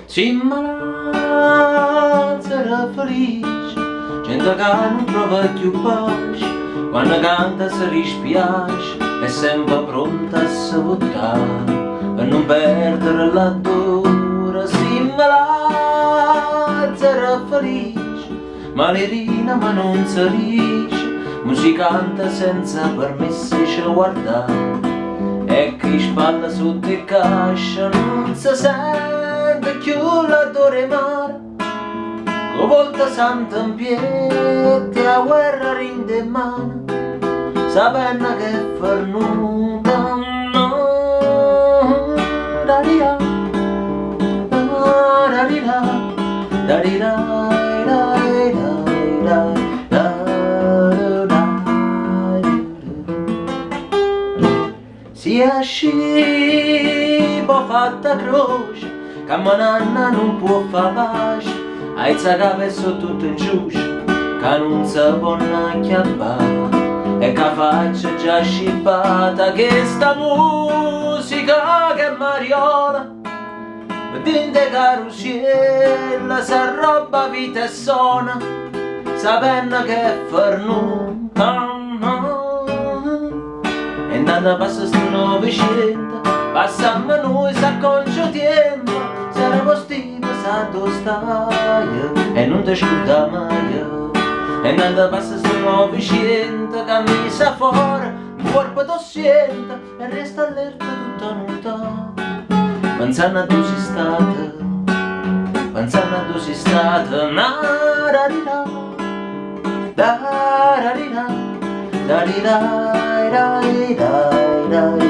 Si malazza era felice, gente che non trova più pace, quando canta si rispiace, è sempre pronta a sabotare, per non perdere la dura. Si malazza era felice, malerina ma non si riesce, musicanta senza permessi ci guardare, e chi spalla sotto il cascia non si sente più l'odore mare, che volta santa in piedi a guerra rinde mano, sapendo che è fornuta. Da-di-da, da-di-da, da-di-da, da-di-da. Si è scipo fatta croce, che mananna non può far pace, aizza che sotto tutto in ciuscio, che non si può acchiappare, e che faccia già scippata, che sta musica che mariola, dinte carusiella, s'arroba vita e suona, sapendo che è fornuta. E nada passa sto Novecento, passammo noi s'acconcio tempo, saremo stipa sa tostaia e non ti scorda mai. E nada passa sto Novecento, camisa fuori, un corpo tossiente e resta allerta tutta notte. Pensando a tu sei stata, pensando a tu sei stata, na-da-di-da, da-da-di-da, da-di-da, da-di-da.